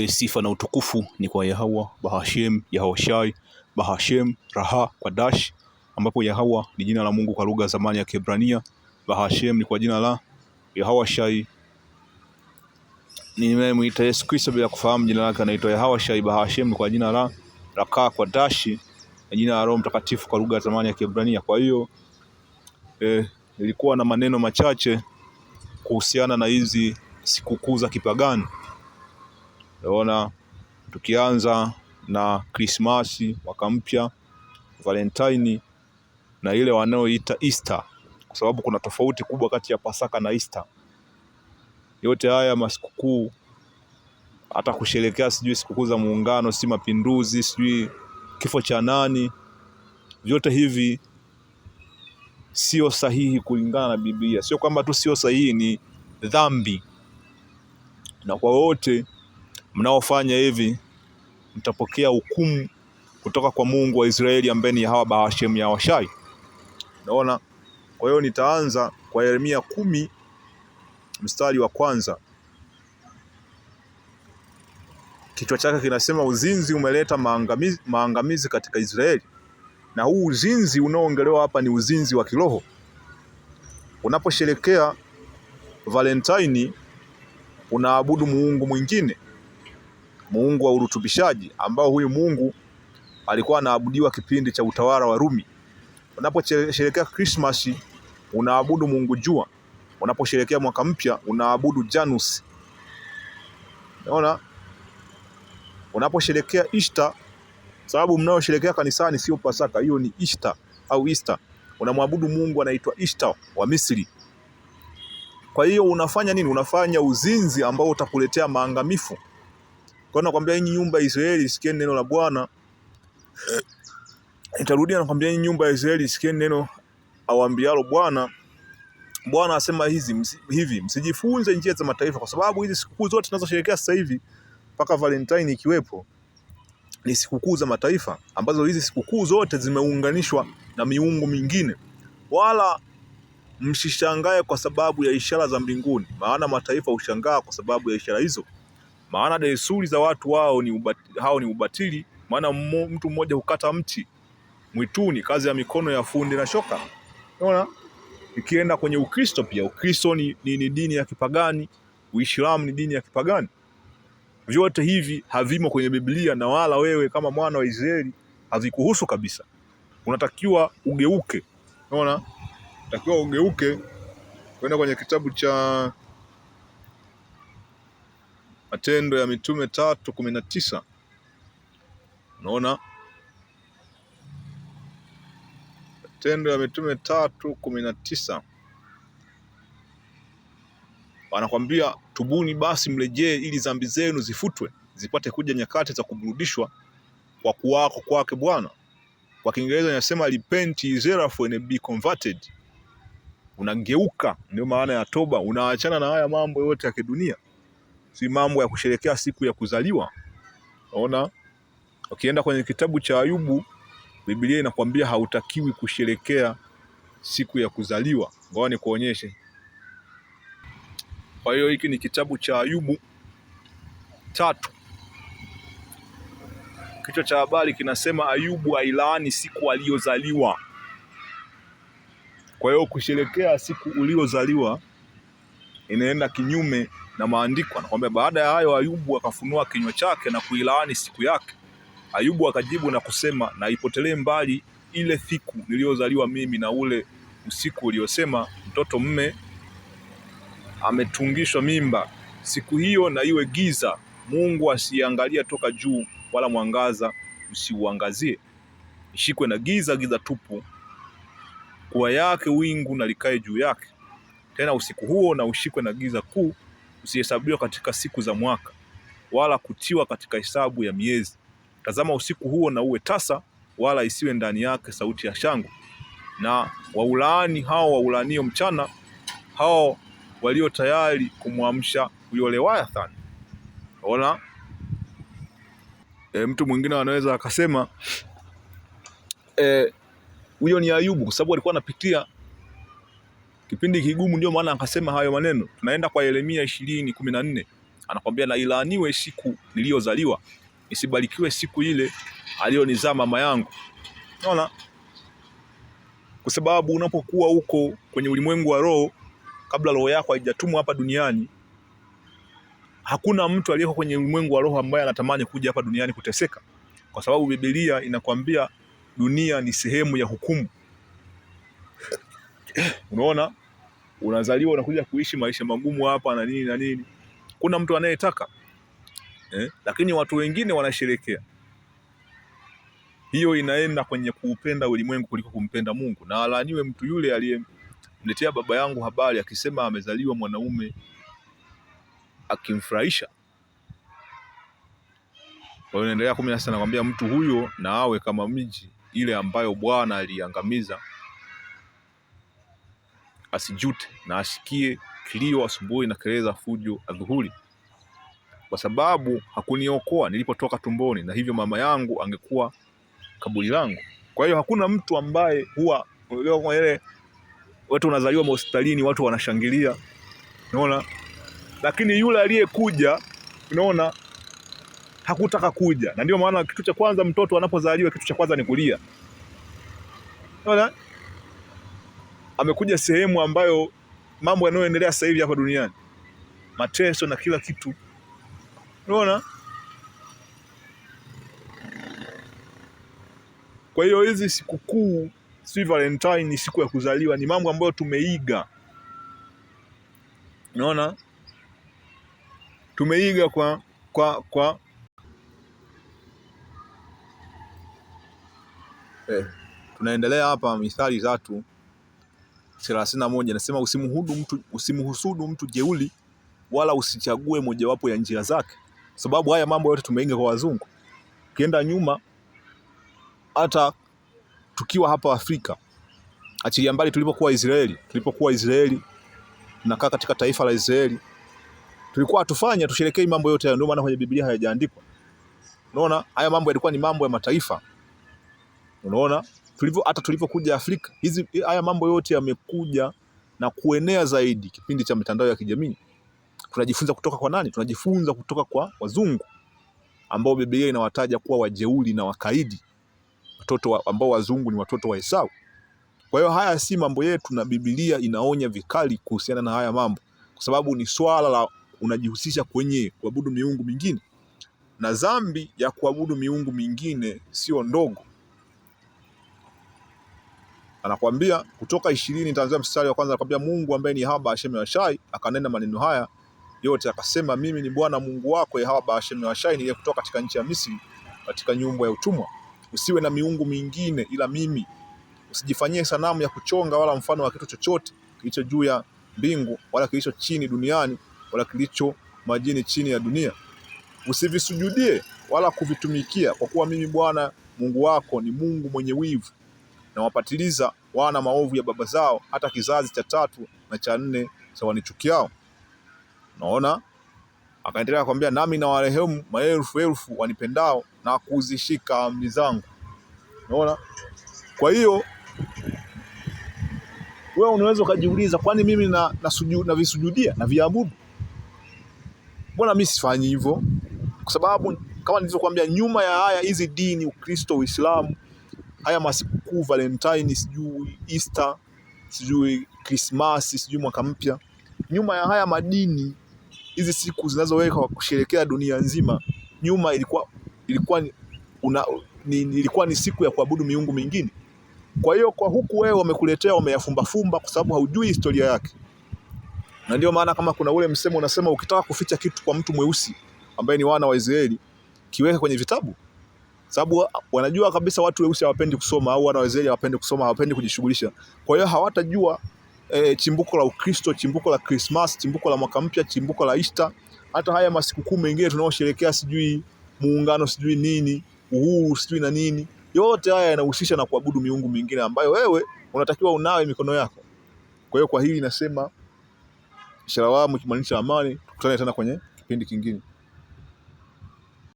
Sifa na utukufu ni kwa Yahawa, Bahashem, Yahoshai, Bahashem, Raha kwa dash, ambapo Yahawa ni jina la Mungu kwa lugha ya zamani ya Kiebrania. Bahashem ni kwa jina la Yahoshai. Nimemuita Yesu Kristo bila kufahamu jina lake, anaitwa Yahoshai. Bahashem ni kwa jina la Raha kwa dash, na jina la Roho Mtakatifu kwa lugha ya zamani ya Kiebrania. Kwa hiyo nilikuwa na maneno machache kuhusiana na hizi sikukuu za kipagani. Naona tukianza na Krismasi, mwaka mpya, Valentine na ile wanaoita Easter, kwa sababu kuna tofauti kubwa kati ya Pasaka na Easter. Yote haya masikukuu, hata kusherehekea sijui sikukuu za Muungano, si mapinduzi, sijui kifo cha nani, vyote hivi sio sahihi kulingana na Biblia. Sio kwamba tu sio sahihi, ni dhambi. Na kwa wote mnaofanya hivi mtapokea hukumu kutoka kwa Mungu wa Israeli ambaye ni Yahawa Bahashem Yahoshai. Naona. Kwa hiyo nitaanza kwa Yeremia 10 mstari wa kwanza. Kichwa chake kinasema uzinzi umeleta maangamizi katika Israeli. Na huu uzinzi unaoongelewa hapa ni uzinzi wa kiroho. Unaposherekea Valentine unaabudu muungu mwingine, muungu wa urutubishaji, ambao huyu Mungu alikuwa anaabudiwa kipindi cha utawala wa Rumi. Unaposherehekea Christmas unaabudu Mungu jua. Unaposherehekea mwaka mpya unaabudu Janus. Unaona? Unaposherehekea Easter, sababu mnaosherehekea kanisani sio Pasaka, hiyo ni Easter au Easter. Unamwabudu Mungu anaitwa Easter wa Misri. Kwa hiyo unafanya nini? Unafanya uzinzi ambao utakuletea maangamifu. Kwa hiyo nakwambia nyinyi nyumba ya Israeli, sikieni neno la Bwana. Nitarudia nakwambia nyinyi nyumba ya Israeli, sikieni neno awaambialo Bwana. Bwana asema hivi, msijifunze njia za mataifa, kwa sababu hizi sikukuu zote tunazosherehekea sasa hivi mpaka Valentine ikiwepo ni sikukuu za mataifa, ambazo hizi sikukuu zote zimeunganishwa na miungu mingine. Wala msishangae kwa sababu ya ishara za mbinguni, maana mataifa hushangaa kwa sababu ya ishara hizo. Maana desturi za watu hao ni ubatili, maana mtu mmoja hukata mti mwituni, kazi ya mikono ya fundi na shoka. Unaona? Ikienda kwenye Ukristo pia, Ukristo ni dini ya kipagani, Uislamu ni dini ya kipagani. Vyote hivi havimo kwenye Biblia, na wala wewe kama mwana wa Israeli havikuhusu kabisa. Unatakiwa ugeuke. Unaona? Unatakiwa ugeuke kwenda kwenye kitabu cha Matendo ya Mitume 3:19. Unaona? Matendo ya Mitume 3:19. Wanakwambia tubuni basi mrejee ili dhambi zenu zifutwe, zipate kuja nyakati za kuburudishwa kwa kuwako kwake Bwana. Kwa Kiingereza inasema repent ye therefore and be converted. Unageuka, ndio maana ya toba. Unaachana na haya mambo yote ya kidunia. Si mambo ya kusherehekea siku ya kuzaliwa. Unaona? Ukienda kwenye kitabu cha Ayubu, Biblia inakwambia hautakiwi kusherehekea siku ya kuzaliwa. Ngoja nikuonyeshe. Kwa hiyo hiki ni kitabu cha Ayubu 3. Kichwa cha habari kinasema Ayubu ailaani siku aliyozaliwa. Kwa hiyo kusherehekea siku uliozaliwa inaenda kinyume na maandiko. Anakuambia baada ya hayo Ayubu akafunua kinywa chake na kuilaani siku yake. Ayubu akajibu na kusema, na ipotelee mbali ile siku niliyozaliwa mimi, na ule usiku uliosema mtoto mme ametungishwa mimba. Siku hiyo na iwe giza, Mungu asiangalia toka juu, wala mwangaza usiuangazie. Ishikwe na giza tupu, kuwa yake wingu na likae juu yake. Tena usiku huo na ushikwe na giza kuu, usihesabiwa katika siku za mwaka, wala kutiwa katika hesabu ya miezi. Tazama usiku huo na uwe tasa, wala isiwe ndani yake sauti ya shangwe. Na waulaani hao waulaanio mchana, hao walio tayari kumwamsha huyo Lewiathani. Ona? Mtu mwingine anaweza akasema huyo ni Ayubu, kwa sababu alikuwa anapitia kipindi kigumu, ndio maana akasema hayo maneno. Tunaenda kwa Yeremia 20:14. anakwambia na ilaaniwe siku niliyozaliwa, isibarikiwe siku ile aliyonizaa mama yangu. Unaona? Kwa sababu unapokuwa huko kwenye ulimwengu wa roho, kabla roho yako haijatumwa hapa duniani, hakuna mtu aliyeko kwenye ulimwengu wa roho ambaye anatamani kuja hapa duniani kuteseka, kwa sababu Biblia inakwambia dunia ni sehemu ya hukumu. Unaona? Unazaliwa unakuja kuishi maisha magumu hapa na nini na nini. Kuna mtu anayetaka lakini watu wengine wanasherekea. Hiyo inaenda kwenye kuupenda ulimwengu kuliko kumpenda Mungu. Na alaaniwe mtu yule aliyemletea baba yangu habari akisema amezaliwa mwanaume akimfurahisha. Kwa hiyo inaendelea 16 nakwambia mtu huyo na awe kama miji ile ambayo Bwana aliangamiza, asijute na asikie kilio asubuhi na kelele za fujo adhuhuri, kwa sababu hakuniokoa nilipotoka tumboni, na hivyo mama yangu angekuwa kaburi langu. Kwa hiyo hakuna mtu ambaye huwa ile watu wanazaliwa hospitalini watu wanashangilia, unaona, lakini yule aliyekuja, unaona, hakutaka kuja. Na ndio maana kitu cha kwanza mtoto anapozaliwa, kitu cha kwanza ni kulia. Unaona? Amekuja sehemu ambayo mambo yanayoendelea sasa hivi hapa duniani, mateso na kila kitu. Unaona? Kwa hiyo hizi sikukuu, si Valentine ni siku ya kuzaliwa, ni mambo ambayo tumeiga. Unaona? Tumeiga kwa tunaendelea hapa Mithali 3:31 nasema usimhusudu mtu jeuli, wala usichague mojawapo ya njia zake. Sababu haya mambo yote tumeinga kwa wazungu. Ukienda nyuma, hata tukiwa hapa Afrika, achilia mbali tulipokuwa Israeli tunakaa katika taifa la Israeli, tulikuwa tusherekee mambo yote. Ndio maana kwenye Biblia hayajaandikwa. Unaona, haya mambo yalikuwa ni mambo ya mataifa. Unaona, hata tulipokuja Afrika, haya mambo yote yamekuja na kuenea zaidi kipindi cha mitandao ya kijamii. Tunajifunza kutoka kwa nani? Tunajifunza kutoka kwa wazungu ambao Biblia inawataja kuwa wajeuri na wakaidi, watoto ambao wazungu ni watoto wa Esau. Kwa hiyo haya si mambo yetu, na Biblia inaonya vikali kuhusiana na haya mambo, kwa sababu ni swala la unajihusisha kwenye kuabudu miungu mingine, na dhambi ya kuabudu miungu mingine sio ndogo. Anakuambia Kutoka 20 nitaanzia mstari wa kwanza, anakuambia Mungu ambaye ni Yahweh Hashem Yahweh akanena maneno haya yote, akasema, mimi ni Bwana Mungu wako Yahweh Hashem Yahweh niliyekutoka katika nchi ya Misri, katika nyumba ya utumwa. Usiwe na miungu mingine ila mimi. Usijifanyie sanamu ya kuchonga wala mfano wa kitu chochote kilicho juu ya mbingu wala kilicho chini duniani wala kilicho majini chini ya dunia. Usivisujudie wala kuvitumikia, kwa kuwa mimi Bwana Mungu wako ni Mungu mwenye wivu, na wapatiliza wana maovu ya baba zao hata kizazi cha 3 na cha 4 cha wanichukiao. Naona akaendelea kumwambia, nami na warehemu maelfu wanipendao na kuzishika amri zangu. Naona. Kwa hiyo wewe unaweza ukajiuliza, kwani mimi na visujudia na viabudu? Mbona mimi sifanyi hivyo? Kwa sababu kama nilivyokuambia, nyuma ya haya hizi dini, Ukristo, Uislamu, haya masikukuu Valentine, sijui Easter, sijui Christmas, sijui mwaka mpya, nyuma ya haya madini, hizi siku zinazowekwa kusherehekea dunia nzima, nyuma ilikuwa ni siku ya kuabudu miungu mingine. Kwa hiyo kwa huku wewe wamekuletea, wameyafumbafumba kwa sababu haujui historia yake. Na ndio maana kama kuna ule msemo unasema, ukitaka kuficha kitu kwa mtu mweusi ambaye ni wana wa Israeli, kiweke kwenye vitabu. Sababu wanajua kabisa watu weusi hawapendi kusoma, au wana wa Israeli hawapendi kusoma, hawapendi kujishughulisha. Kwa hiyo hawatajua chimbuko la Ukristo, chimbuko la Christmas, chimbuko la mwaka mpya, chimbuko la Easter, hata haya masikukuu mengine tunaosherehekea, sijui muungano, sijui nini, uhuru, sijui na nini. Yote haya yanahusisha na kuabudu miungu mingine ambayo wewe unatakiwa unawe mikono yako. Kwa hiyo kwa hili nasema shalom, kimaanisha amani. Tukutane tena kwenye kipindi kingine.